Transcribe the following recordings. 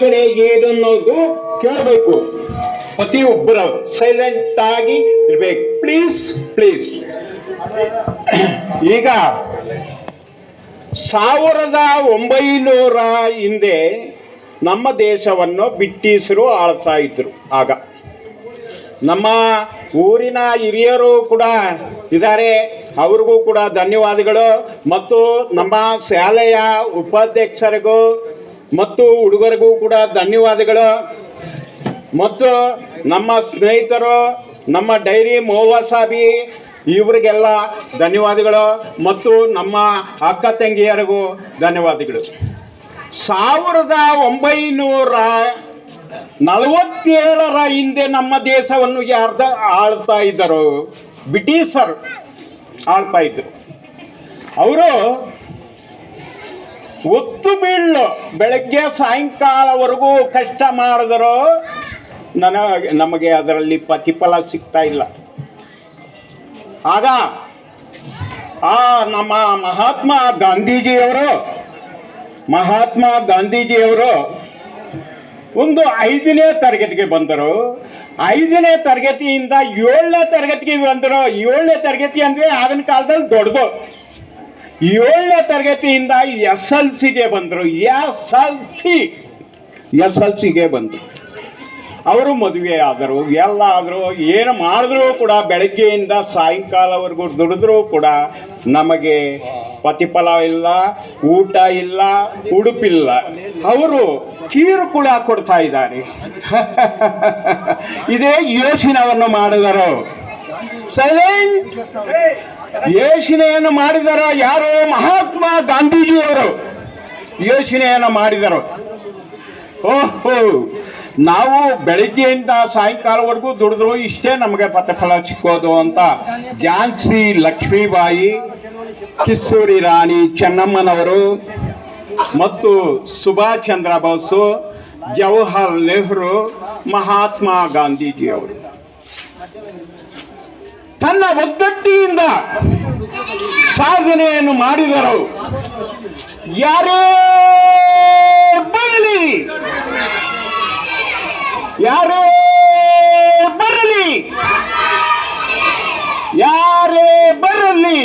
ಕಡೆ ಏನನ್ನೋದು ಕೇಳಬೇಕು. ಪ್ರತಿಯೊಬ್ಬರು ಸೈಲೆಂಟ್ ಆಗಿ ಇರ್ಬೇಕು. Please please. ಈಗ 1900 ಹಿಂದೆ ನಮ್ಮ ದೇಶವನ್ನು ಬ್ರಿಟಿಷರು ಆಳ್ತಾ ಇದ್ರು. ಆಗ ನಮ್ಮ ಊರಿನ ಹಿರಿಯರು ಕೂಡ ಇದ್ದಾರೆ, ಅವ್ರಿಗೂ ಕೂಡ ಧನ್ಯವಾದಗಳು. ಮತ್ತು ನಮ್ಮ ಶಾಲೆಯ ಉಪಾಧ್ಯಕ್ಷರಿಗೂ ಮತ್ತು ಹುಡುಗರಿಗೂ ಕೂಡ ಧನ್ಯವಾದಗಳು. ಮತ್ತು ನಮ್ಮ ಸ್ನೇಹಿತರು, ನಮ್ಮ ಡೈರಿ ಮೋವಾ ಸಾಬಿ, ಇವರಿಗೆಲ್ಲ ಧನ್ಯವಾದಗಳು. ಮತ್ತು ನಮ್ಮ ಅಕ್ಕ ತಂಗಿಯರಿಗೂ ಧನ್ಯವಾದಗಳು. 1947 ಹಿಂದೆ ನಮ್ಮ ದೇಶವನ್ನು ಯಾರ್ದು ಆಳ್ತಾ ಇದ್ದರು? ಬ್ರಿಟಿಷರು ಆಳ್ತಾ ಇದ್ರು. ಅವರು ಒತ್ತು ಬೀಳು ಬೆಳಗ್ಗೆ ಸಾಯಂಕಾಲವರೆಗೂ ಕಷ್ಟ ಮಾಡಿದ್ರು. ನಮಗೆ ಅದರಲ್ಲಿ ಪ್ರತಿಫಲ ಸಿಗ್ತಾ ಇಲ್ಲ. ಆಗ ನಮ್ಮ ಮಹಾತ್ಮ ಗಾಂಧೀಜಿಯವರು ಒಂದು 5ನೇ ತರಗತಿಗೆ ಬಂದರು. 5ನೇ ತರಗತಿಯಿಂದ 7ನೇ ತರಗತಿಗೆ ಬಂದರು. 7ನೇ ತರಗತಿ ಅಂದರೆ ಆಗಿನ ಕಾಲದಲ್ಲಿ ದೊಡ್ಡದು. 7ನೇ ತರಗತಿಯಿಂದ SLCಗೆ ಬಂದರು. SLCಗೆ ಬಂದರು. ಅವರು ಮದುವೆ ಆದರು, ಎಲ್ಲ ಆದರು. ಏನು ಮಾಡಿದ್ರೂ ಕೂಡ ಬೆಳಗ್ಗೆಯಿಂದ ಸಾಯಂಕಾಲವರೆಗೂ ದುಡಿದ್ರೂ ಕೂಡ ನಮಗೆ ಪ್ರತಿಫಲ ಇಲ್ಲ, ಊಟ ಇಲ್ಲ, ಉಡುಪಿಲ್ಲ. ಅವರು ಕಿರುಕುಳ ಕೊಡ್ತಾ ಇದ್ದಾರೆ. ಇದೇ ಯೋಚನೆಯನ್ನು ಮಾಡಿದರು. ಸೈಲೆಂಟ್ ಯೋಚನೆಯನ್ನು ಮಾಡಿದರು. ಯಾರು? ಮಹಾತ್ಮ ಗಾಂಧೀಜಿಯವರು ಯೋಚನೆಯನ್ನು ಮಾಡಿದರು. ಓಹೋ, ನಾವು ಬೆಳಗ್ಗೆಯಿಂದ ಸಾಯಂಕಾಲವರೆಗೂ ದುಡಿದ್ರು ಇಷ್ಟೇ ನಮಗೆ ಪ್ರತಿಫಲ ಸಿಕ್ಕೋದು ಅಂತ ಝಾನ್ಸಿ ಲಕ್ಷ್ಮೀಬಾಯಿ, ಕಿತ್ತೂರು ರಾಣಿ ಚೆನ್ನಮ್ಮನವರು ಮತ್ತು ಸುಭಾಷ್ ಚಂದ್ರ ಬೋಸು, ಜವಾಹರ್ ನೆಹರು, ಮಹಾತ್ಮ ಗಾಂಧೀಜಿಯವರು ತನ್ನ ಒಗ್ಗಟ್ಟಿನಿಂದ ಸಾಧನೆಯನ್ನು ಮಾಡಿದರು. ಯಾರೇ ಬರಲಿ, ಯಾರೇ ಬರಲಿ, ಯಾರೇ ಬರಲಿ,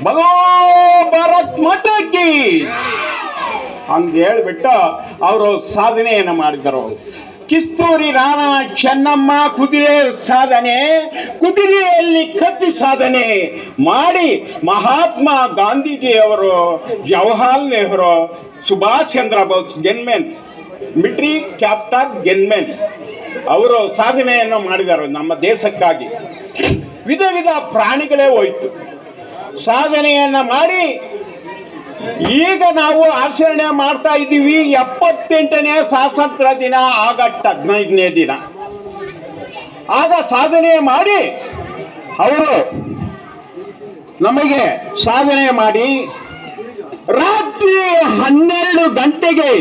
ಭಗೋ ಭಾರತ್ ಮಾತಾಕಿ ಅಂತ ಹೇಳ್ಬಿಟ್ಟು ಅವರು ಸಾಧನೆಯನ್ನು ಮಾಡಿದರು. ಕಿತ್ತೂರು ರಾಣಿ ಚೆನ್ನಮ್ಮ ಕುದುರೆ ಸಾಧನೆ, ಕುದುರೆಯಲ್ಲಿ ಕತ್ತಿ ಸಾಧನೆ ಮಾಡಿ ಮಹಾತ್ಮ ಗಾಂಧೀಜಿಯವರು, ಜವಾಹರ್ ನೆಹರು, ಸುಭಾಷ್ ಚಂದ್ರ ಬೋಸ್ ಗೆನ್ಮೆನ್, ಮಿಲಿಟರಿ ಕ್ಯಾಪ್ಟನ್ ಗೆನ್ಮೆನ್, ಅವರು ಸಾಧನೆಯನ್ನು ಮಾಡಿದರು ನಮ್ಮ ದೇಶಕ್ಕಾಗಿ. ವಿಧ ವಿಧ ಪ್ರಾಣಿಗಳೇ ಹೋಯ್ತು ಸಾಧನೆಯನ್ನು ಮಾಡಿ. ಈಗ ನಾವು ಆಚರಣೆ ಮಾಡ್ತಾ ಇದ್ದೀವಿ 78ನೇ ಸ್ವಾತಂತ್ರ್ಯ ದಿನ, ಆಗಸ್ಟ್ 15ನೇ ದಿನ. ಆಗ ಸಾಧನೆ ಮಾಡಿ ಅವರು ನಮಗೆ ಸಾಧನೆ ಮಾಡಿ ರಾತ್ರಿ 12 ಗಂಟೆಗೆ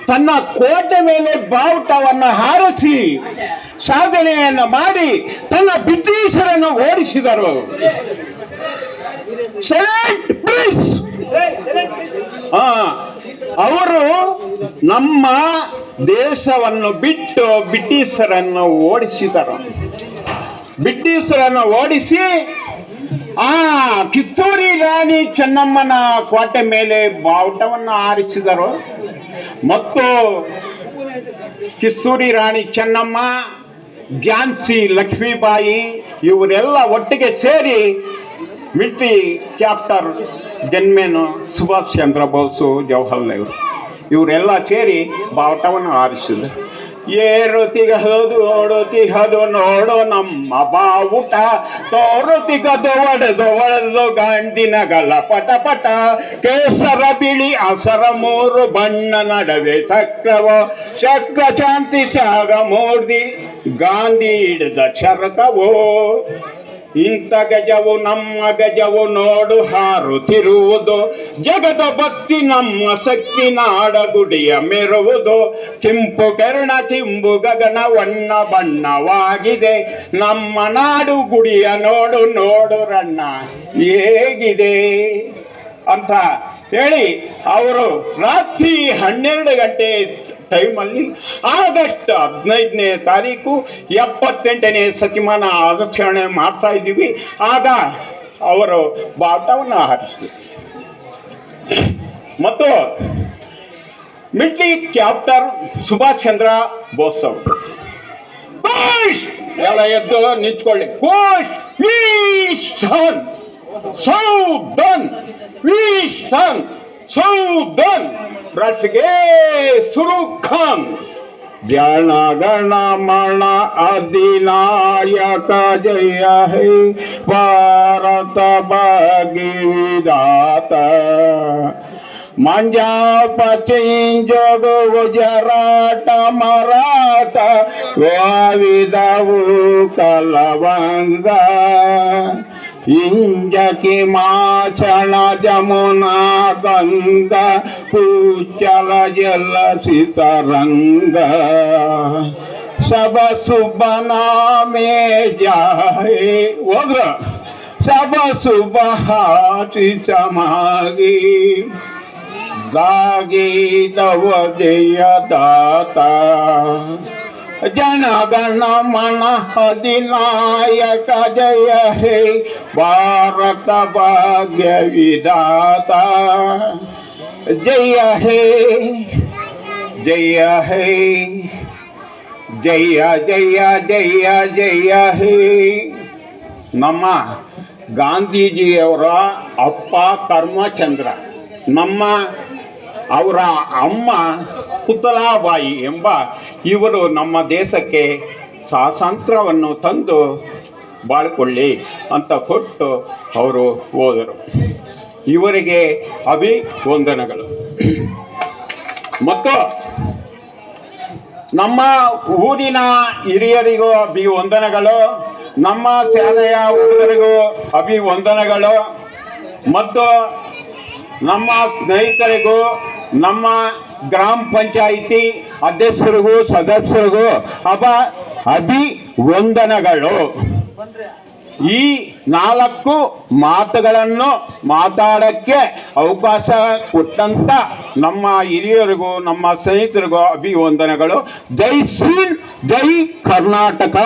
ತನ್ನ ಕೋಟೆ ಮೇಲೆ ಬಾವುಟವನ್ನು ಹಾರಿಸಿ ಸಾಧನೆಯನ್ನು ಮಾಡಿ ತನ್ನ ಬ್ರಿಟಿಷರನ್ನು ಓಡಿಸಿದರು. ಅವರು ನಮ್ಮ ದೇಶವನ್ನು ಬಿಟ್ಟು ಬ್ರಿಟಿಷರನ್ನು ಓಡಿಸಿದರು. ಬ್ರಿಟಿಷರನ್ನು ಓಡಿಸಿ ಕಿತ್ತೂರು ರಾಣಿ ಚೆನ್ನಮ್ಮನ ಕೋಟೆ ಮೇಲೆ ಬಾವುಟವನ್ನು ಹಾರಿಸಿದರು. ಮತ್ತು ಕಿತ್ತೂರು ರಾಣಿ ಚೆನ್ನಮ್ಮ, ಝಾನ್ಸಿ ಲಕ್ಷ್ಮೀಬಾಯಿ ಇವರೆಲ್ಲ ಒಟ್ಟಿಗೆ ಸೇರಿ ಮಿಲಿಟರಿ ಕ್ಯಾಪ್ಟನ್ ಗೆನ್ಮೆನ್, ಸುಭಾಷ್ ಚಂದ್ರ ಬೋಸು, ಜವಾಹರ್ ನೆಹರು ಇವರೆಲ್ಲ ಸೇರಿ ಬಾವುಟವನ್ನು ಹಾರಿಸಿದರು. ಏರುತಿಗದು ನೋಡು ನಮ್ಮ ಬಾವುಟ, ತೋರುತಿಗದು ಒಡೆದು ಗಂಡಿನಗಲ ಪಟ ಪಟ, ಕೇಸರ ಬಿಳಿ ಹಸರ 3 ಬಣ್ಣ ನಡುವೆ ಚಕ್ರವೋ, ಚಕ್ರ ಶಾಂತಿ ತ್ಯಾಗ ಮೂರ್ತಿ ಗಾಂಧಿ ಹಿಡಿದ ಚರಕವೋ, ಇಂಥ ಗಜವು ನಮ್ಮ ಗಜವು ನೋಡು ಹಾರುತ್ತಿರುವುದು, ಜಗದ ಭಕ್ತಿ ನಮ್ಮ ಶಕ್ತಿ ನಾಡಗುಡಿಯ ಮೆರುವುದು, ಕೆಂಪು ಕೆರಣ ತಿಂಬು ಗಗನ ವಣ್ಣ ಬಣ್ಣವಾಗಿದೆ, ನಮ್ಮ ನಾಡು ಗುಡಿಯ ನೋಡು ನೋಡು ರಣ್ಣ ಹೇಗಿದೆ ಅಂತ ಹೇಳಿ ಅವರು ರಾತ್ರಿ 12 ಗಂಟೆ ಟೈಮಲ್ಲಿ ಆಗಸ್ಟ್ 15ನೇ ತಾರೀಕು 78ನೇ ಶತಮಾನ ಆಚರಣೆ ಮಾಡ್ತಾ ಇದ್ದೀವಿ. ಆಗ ಅವರು ಬಾವುಟವನ್ನು ಹಾರಿಸಿದರು ಮತ್ತು ಮಿಲಿಟರಿ ಕ್ಯಾಪ್ಟನ್ ಸುಭಾಷ್ ಚಂದ್ರ ಬೋಸ್ ಅವರು ಎಲ್ಲ ಎದ್ದು ನಿಂತ್ಕೊಳ್ಳಿ. ಕೋಶ್ ವೀಸನ್ ಸೌದನ್ ವೀಸನ್ ಸೌದನ್ ರಟ್ಗೆ ಸುರುಖಾನ್ ಜನ ಗಣ ಮಣ ಅಧಿನಾಯಕ ಜಯ ಹೇ ಭಾರತ ಭಾಗ್ಯ ವಿಧಾತ ಮಂಜಾಪ ಚಿಂಜೋಗು ಗುಜರಾಟ ಮರಾಠ ವಾವಿದವು ಕಲವಂಗ ಇಂಜಕಿ ಮಾಚಣ ಜಮುನಾ ಗಂಗ ಕೂಚಲ ಜಲ ಸಿತರಂಗ ಸಬ ಸುಬ ನಾಮೇ ಜಾಹೇ ಹೋದ್ರ ಸಬ ಸುಬ ಹಾಟಿ ಚಮಾಗಿ ದಾಗಿ ತವ ಜಯ ದಾತ ಜನ ಗಣ ಮಣ ಅಧಿನಾಯಕ ಜಯ ಹೇ ಭಾರತ ಭಾಗ್ಯ ವಿಧಾತ ಜಯ ಹೇ ಜಯ ಹೇ ಜಯ ಜಯ ಜಯ ಜಯ ಹೇ. ನಮ್ಮ ಗಾಂಧೀಜಿಯವರ ಅಪ್ಪ ಕರ್ಮಚಂದ್ರ, ಅವರ ಅಮ್ಮ ಪುತಲಾಬಾಯಿ ಎಂಬ ಇವರು ನಮ್ಮ ದೇಶಕ್ಕೆ ಸ್ವಾತಂತ್ರ್ಯವನ್ನು ತಂದು ಬಾಳ್ಕೊಳ್ಳಿ ಅಂತ ಕೊಟ್ಟು ಅವರು ಹೋದರು. ಇವರಿಗೆ ಅಭಿವಂದನೆಗಳು. ಮತ್ತು ನಮ್ಮ ಊರಿನ ಹಿರಿಯರಿಗೂ ಅಭಿವಂದನೆಗಳು, ನಮ್ಮ ಶಾಲೆಯ ಹುಡುಗರಿಗೂ ಅಭಿವಂದನೆಗಳು ಮತ್ತು ನಮ್ಮ ಸ್ನೇಹಿತರಿಗೂ ನಮ್ಮ ಗ್ರಾಮ ಪಂಚಾಯಿತಿ ಅಧ್ಯಕ್ಷರಿಗೂ ಸದಸ್ಯರಿಗೂ ಅಭಿವಂದನೆಗಳು. ಈ 4 ಮಾತುಗಳನ್ನು ಮಾತಾಡೋಕ್ಕೆ ಅವಕಾಶ ಕೊಟ್ಟಂತ ನಮ್ಮ ಹಿರಿಯರಿಗೂ ನಮ್ಮ ಸ್ನೇಹಿತರಿಗೂ ಅಭಿವಂದನೆಗಳು. ಜೈ ಹಿಂದ್, ಜೈ ಕರ್ನಾಟಕ.